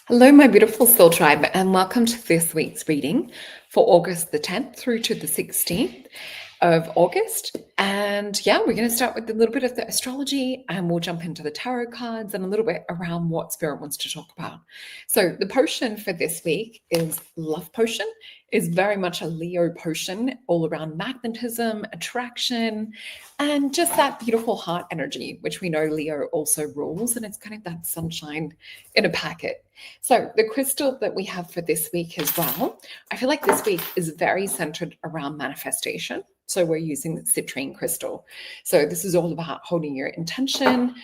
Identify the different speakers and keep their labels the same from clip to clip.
Speaker 1: Hello, my beautiful soul tribe, and welcome to this week's reading for August the 10th through to the 16th of August. And yeah, we're going to start with a little bit of the astrology and we'll jump into the tarot cards and a little bit around what Spirit wants to talk about. So the potion for this week is Love Potion. Is very much a Leo potion, all around magnetism, attraction, and just that beautiful heart energy, which we know Leo also rules, and it's kind of that sunshine in a packet. So the crystal that we have for this week as well, I feel like this week is very centered around manifestation. So we're using the citrine crystal. So this is all about holding your intention,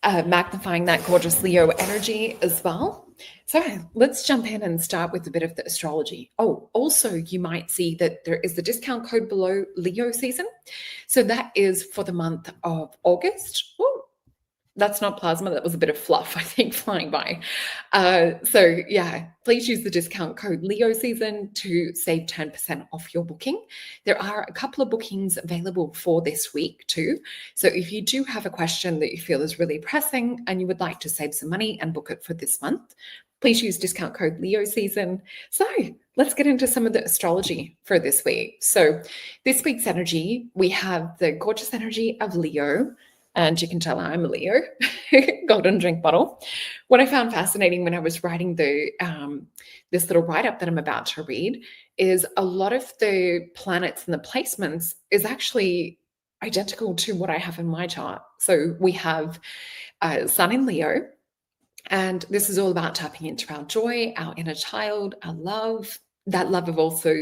Speaker 1: magnifying that gorgeous Leo energy as well. So let's jump in and start with a bit of the astrology. Oh, also you might see that there is the discount code below Leo season. So that is for the month of August. Ooh, that's not plasma. That was a bit of fluff, I think, flying by. So yeah, please use the discount code Leo season to save 10% off your booking. There are a couple of bookings available for this week too. So if you do have a question that you feel is really pressing and you would like to save some money and book it for this month, please use discount code Leo season. So let's get into some of the astrology for this week. So this week's energy, we have the gorgeous energy of Leo. And you can tell I'm a Leo, golden drink bottle. What I found fascinating when I was writing this little write-up that I'm about to read is a lot of the planets and the placements is actually identical to what I have in my chart. So we have Sun in Leo, and this is all about tapping into our joy, our inner child, our love, that love of also,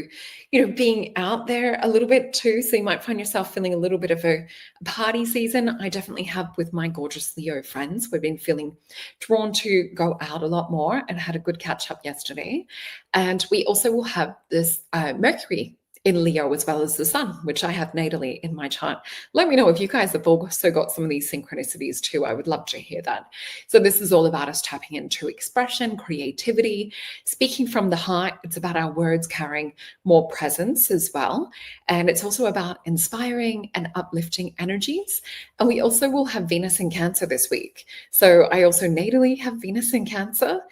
Speaker 1: being out there a little bit too. So you might find yourself feeling a little bit of a party season. I definitely have with my gorgeous Leo friends. We've been feeling drawn to go out a lot more and had a good catch up yesterday. And we also will have this Mercury in Leo as well as the sun, which I have natally in my chart. Let me know if you guys have also got some of these synchronicities too. I would love to hear that. So this is all about us tapping into expression, creativity, speaking from the heart. It's about our words carrying more presence as well. And it's also about inspiring and uplifting energies. And we also will have Venus in Cancer this week. So I also natally have Venus in Cancer.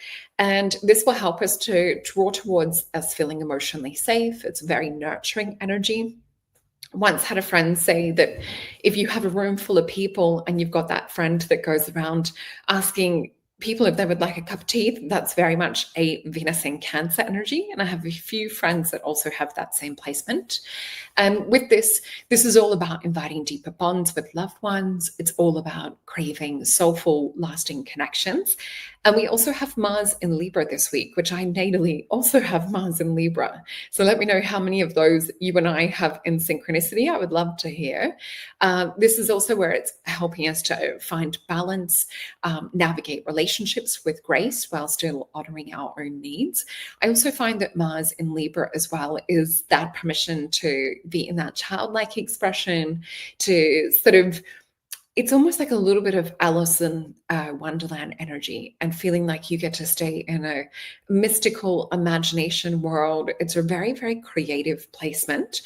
Speaker 1: And this will help us to draw towards us feeling emotionally safe. It's very nurturing energy. Once had a friend say that if you have a room full of people and you've got that friend that goes around asking people if they would like a cup of tea, that's very much a Venus in Cancer energy. And I have a few friends that also have that same placement. And with this is all about inviting deeper bonds with loved ones. It's all about craving soulful, lasting connections. And we also have Mars in Libra this week, which I natally also have Mars in Libra. So let me know how many of those you and I have in synchronicity. I would love to hear. This is also where it's helping us to find balance, navigate relationships with grace while still honoring our own needs. I also find that Mars in Libra as well is that permission to be in that childlike expression, to sort of, it's almost like a little bit of Alice in Wonderland energy and feeling like you get to stay in a mystical imagination world. It's a very, very creative placement.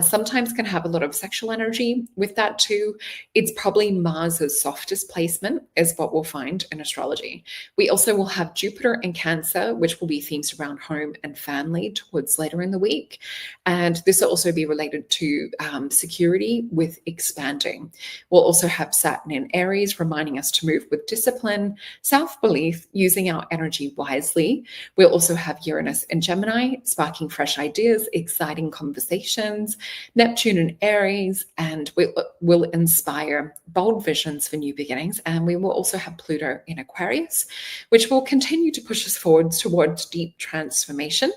Speaker 1: Sometimes can have a lot of sexual energy with that too. It's probably Mars's softest placement is what we'll find in astrology. We also will have Jupiter in Cancer, which will be themes around home and family towards later in the week. And this will also be related to security with expanding. We'll also have Saturn in Aries, reminding us to move with discipline, self-belief, using our energy wisely. We'll also have Uranus in Gemini, sparking fresh ideas, exciting conversations, Neptune in Aries, and will inspire bold visions for new beginnings. And we will also have Pluto in Aquarius, which will continue to push us forwards towards deep transformation,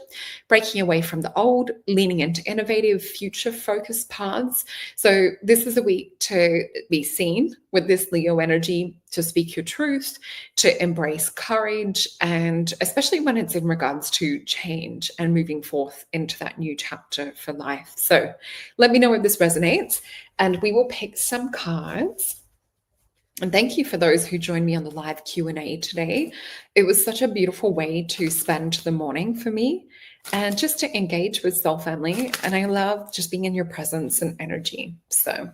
Speaker 1: breaking away from the old, leaning into innovative, future-focused paths. So this is a week to be seen with this Leo energy, to speak your truth, to embrace courage, and especially when it's in regards to change and moving forth into that new chapter for life. So let me know if this resonates, and we will pick some cards. And thank you for those who joined me on the live Q&A today. It was such a beautiful way to spend the morning for me. and just to engage with soul family. And I love just being in your presence and energy. So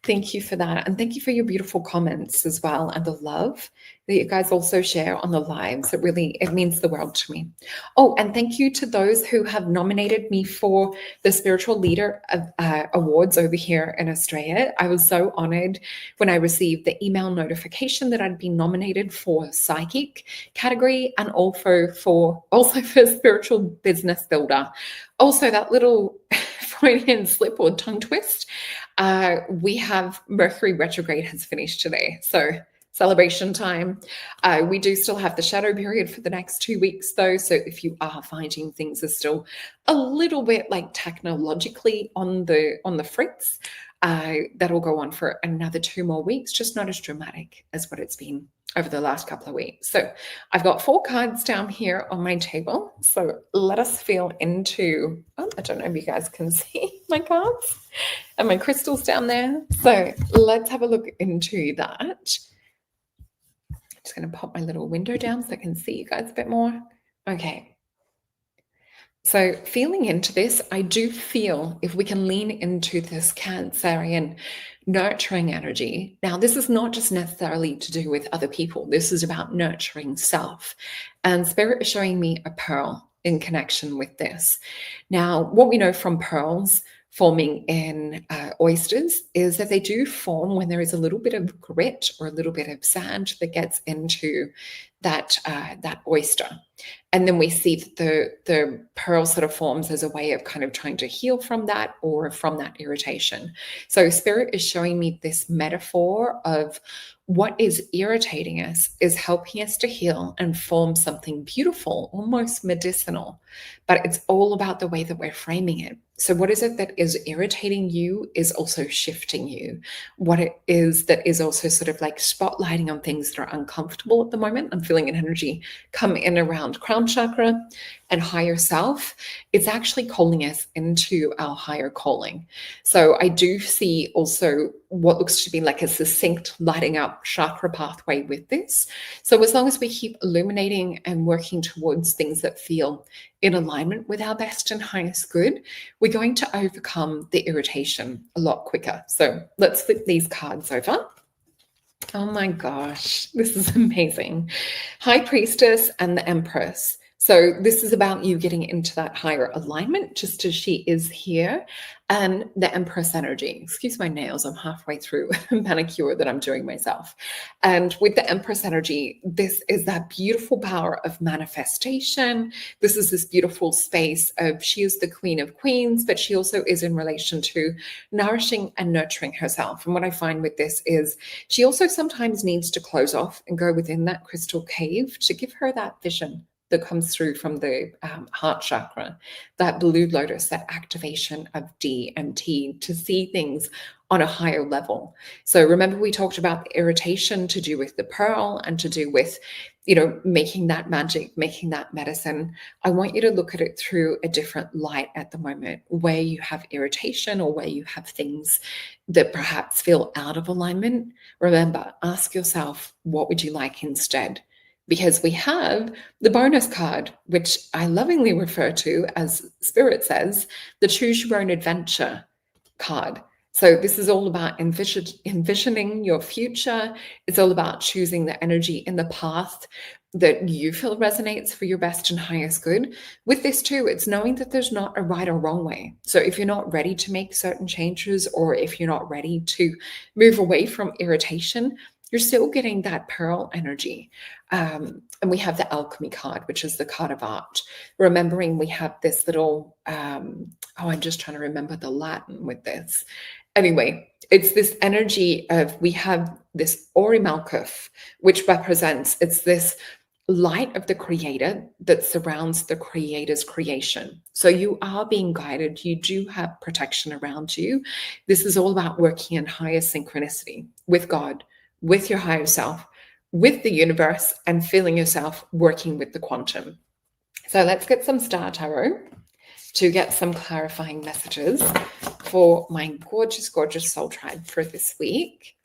Speaker 1: thank you for that. And thank you for your beautiful comments as well, and the love that you guys also share on the lives. It means the world to me. Oh, and thank you to those who have nominated me for the Spiritual Leader Awards over here in Australia. I was so honored when I received the email notification that I'd been nominated for Psychic category, and also for Spiritual Business Builder. Also, that little Freudian slip or tongue twist. We have Mercury retrograde has finished today. So celebration time. We do still have the shadow period for the next 2 weeks though. So if you are finding things are still a little bit like technologically on the fritz, that'll go on for another 2 more weeks, just not as dramatic as what it's been over the last couple of weeks. So I've got 4 cards down here on my table. So let us feel into, I don't know if you guys can see my cards and my crystals down there. So let's have a look into that. Just going to pop my little window down so I can see you guys a bit more. Okay. So feeling into this, I do feel if we can lean into this Cancerian nurturing energy. Now, this is not just necessarily to do with other people. This is about nurturing self. And Spirit is showing me a pearl in connection with this. Now, what we know from pearls forming in oysters is that they do form when there is a little bit of grit or a little bit of sand that gets into that oyster. And then we see that the pearl sort of forms as a way of kind of trying to heal from that or from that irritation. So Spirit is showing me this metaphor of what is irritating us is helping us to heal and form something beautiful, almost medicinal. But it's all about the way that we're framing it. So what is it that is irritating you is also shifting you. What it is that is also sort of like spotlighting on things that are uncomfortable at the moment. I'm feeling an energy come in around crown chakra and higher self. It's actually calling us into our higher calling. So I do see also what looks to be like a succinct lighting up chakra pathway with this. So as long as we keep illuminating and working towards things that feel in alignment with our best and highest good, we're going to overcome the irritation a lot quicker. So let's flip these cards over. Oh my gosh, this is amazing. High Priestess and the Empress. So this is about you getting into that higher alignment, just as she is here, and the Empress energy. Excuse my nails, I'm halfway through a manicure that I'm doing myself. And with the Empress energy, this is that beautiful power of manifestation. This is this beautiful space of, she is the Queen of Queens, but she also is in relation to nourishing and nurturing herself. And what I find with this is she also sometimes needs to close off and go within that crystal cave to give her that vision that comes through from the heart chakra, that blue lotus, that activation of DMT to see things on a higher level. So remember we talked about the irritation to do with the pearl and to do with, making that magic, making that medicine. I want you to look at it through a different light at the moment, where you have irritation or where you have things that perhaps feel out of alignment. Remember, ask yourself, what would you like instead? Because we have the bonus card, which I lovingly refer to as Spirit says, the Choose Your Own Adventure card. So this is all about envisioning your future. It's all about choosing the energy in the path that you feel resonates for your best and highest good. With this too, it's knowing that there's not a right or wrong way. So if you're not ready to make certain changes, or if you're not ready to move away from irritation, you're still getting that pearl energy. And we have the alchemy card, which is the card of art. Remembering we have this little, I'm just trying to remember the Latin with this. Anyway, it's this energy of, we have this Ori Malkuth, which represents, it's this light of the creator that surrounds the creator's creation. So you are being guided. You do have protection around you. This is all about working in higher synchronicity with God, with your higher self, with the universe, and feeling yourself working with the quantum. So let's get some star tarot to get some clarifying messages for my gorgeous, gorgeous soul tribe for this week.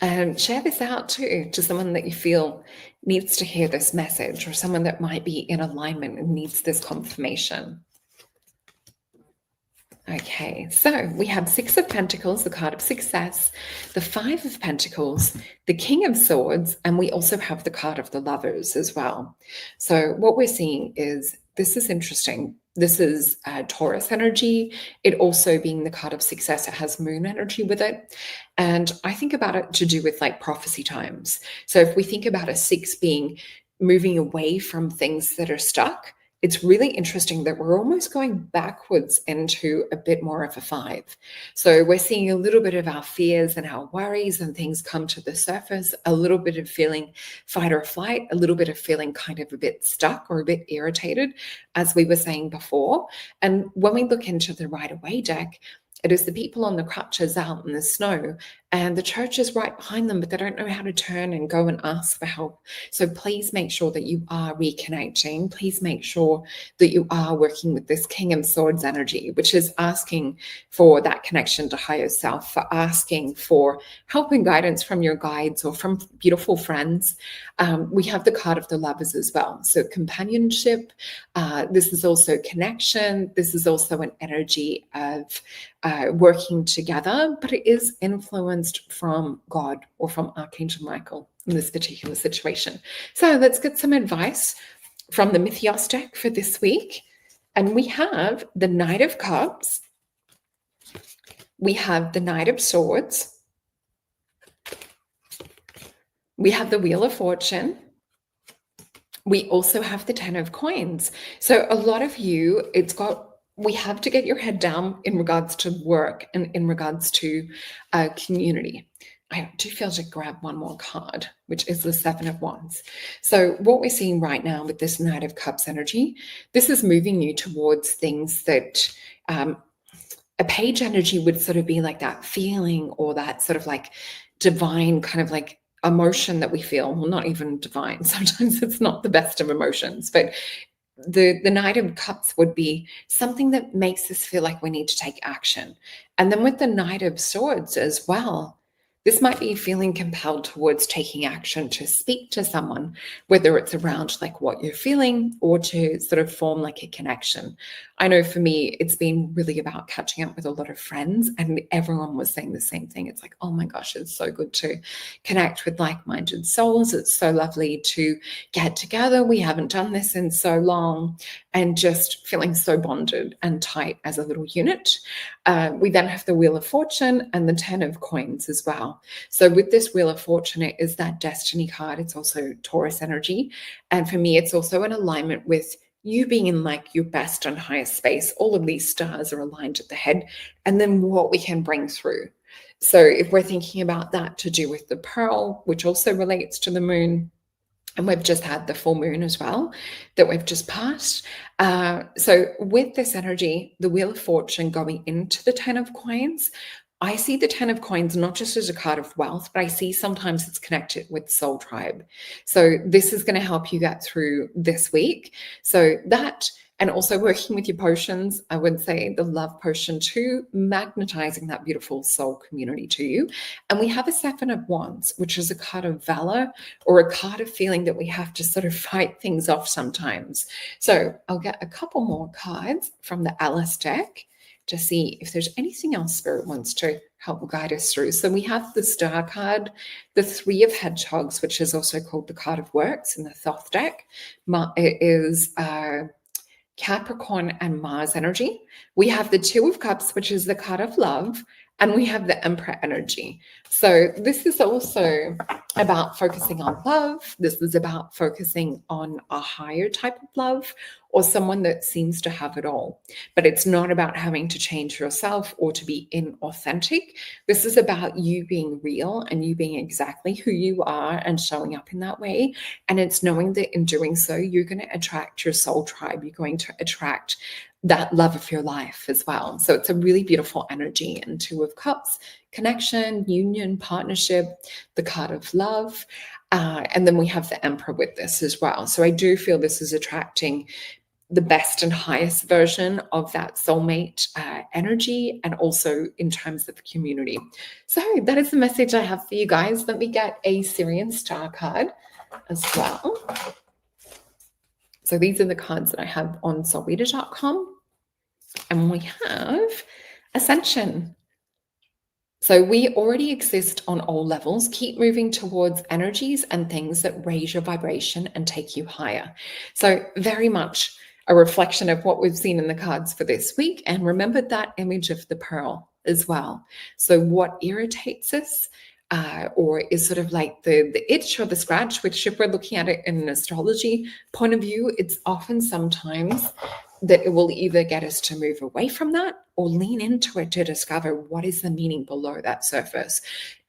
Speaker 1: And share this out too to someone that you feel needs to hear this message, or someone that might be in alignment and needs this confirmation. Okay, so we have Six of Pentacles, the card of success, the Five of Pentacles, the King of Swords, and we also have the card of the Lovers as well. So what we're seeing is, this is interesting. This is Taurus energy. It also being the card of success, it has moon energy with it. And I think about it to do with like prophecy times. So if we think about a six being moving away from things that are stuck, it's really interesting that we're almost going backwards into a bit more of a five. So we're seeing a little bit of our fears and our worries and things come to the surface, a little bit of feeling fight or flight, a little bit of feeling kind of a bit stuck or a bit irritated, as we were saying before. And when we look into the Right Away deck, it is the people on the crutches out in the snow, and the church is right behind them, but they don't know how to turn and go and ask for help. So please make sure that you are reconnecting. Please make sure that you are working with this King of Swords energy, which is asking for that connection to higher self, for asking for help and guidance from your guides or from beautiful friends. We have the card of the Lovers as well. So companionship, this is also connection. This is also an energy of working together, but it is influenced from God or from Archangel Michael in this particular situation. So let's get some advice from the Mythios deck for this week. And we have the Knight of Cups. We have the Knight of Swords. We have the Wheel of Fortune. We also have the 10 of Coins. So a lot of you, we have to get your head down in regards to work and in regards to community. I do feel to grab one more card, which is the Seven of Wands. So what we're seeing right now with this Knight of Cups energy, this is moving you towards things that a page energy would sort of be like that feeling or that sort of like divine kind of like emotion that we feel. Well, not even divine. Sometimes it's not the best of emotions, but the Knight of Cups would be something that makes us feel like we need to take action. And then with the Knight of Swords as well, this might be feeling compelled towards taking action to speak to someone, whether it's around like what you're feeling or to sort of form like a connection. I know for me, it's been really about catching up with a lot of friends, and everyone was saying the same thing. It's like, oh my gosh, it's so good to connect with like-minded souls. It's so lovely to get together. We haven't done this in so long, and just feeling so bonded and tight as a little unit. We then have the Wheel of Fortune and the 10 of Coins as well. So with this Wheel of Fortune, it is that destiny card. It's also Taurus energy. And for me, it's also in alignment with you being in like your best and highest space. All of these stars are aligned at the head, and then what we can bring through. So if we're thinking about that to do with the pearl, which also relates to the moon, and we've just had the full moon as well that we've just passed. So with this energy, the Wheel of Fortune going into the 10 of Coins, I see the 10 of Coins not just as a card of wealth, but I see sometimes it's connected with soul tribe. So this is going to help you get through this week. So that, and also working with your potions, I would say the love potion too, magnetizing that beautiful soul community to you. And we have a 7 of Wands, which is a card of valor or a card of feeling that we have to sort of fight things off sometimes. So I'll get a couple more cards from the Alice deck to see if there's anything else Spirit wants to help guide us through. So we have the Star card, the 3 of Hedgehogs, which is also called the card of works in the Thoth deck. It is Capricorn and Mars energy. We have the 2 of Cups, which is the card of love, and we have the Emperor energy. So this is also about focusing on love. This is about focusing on a higher type of love or someone that seems to have it all. But it's not about having to change yourself or to be inauthentic. This is about you being real and you being exactly who you are and showing up in that way. And it's knowing that in doing so, you're going to attract your soul tribe. You're going to attract that love of your life as well. So it's a really beautiful energy. And 2 of Cups, connection, union, partnership, the card of love. And then we have the Emperor with this as well. So I do feel this is attracting the best and highest version of that soulmate energy, and also in terms of community. So that is the message I have for you guys. Let me get a Syrian star card as well. So these are the cards that I have on solreta.com. And we have Ascension. So we already exist on all levels. Keep moving towards energies and things that raise your vibration and take you higher. So very much a reflection of what we've seen in the cards for this week. And remember that image of the pearl as well. So what irritates us or is sort of like the itch or the scratch, which if we're looking at it in an astrology point of view, it's often sometimes that it will either get us to move away from that or lean into it to discover what is the meaning below that surface.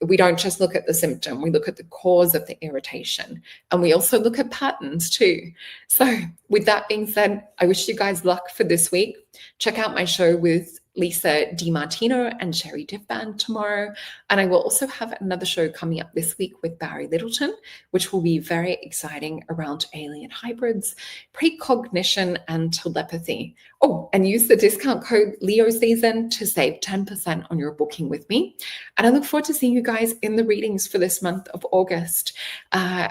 Speaker 1: We don't just look at the symptom, we look at the cause of the irritation. And we also look at patterns too. So with that being said, I wish you guys luck for this week. Check out my show with Lisa DiMartino and Sherry Diffband tomorrow. And I will also have another show coming up this week with Barry Littleton, which will be very exciting around alien hybrids, precognition, and telepathy. Oh, and use the discount code LEOSEASON to save 10% on your booking with me. And I look forward to seeing you guys in the readings for this month of August.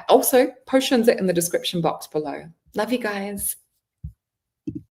Speaker 1: Also, potions are in the description box below. Love you guys.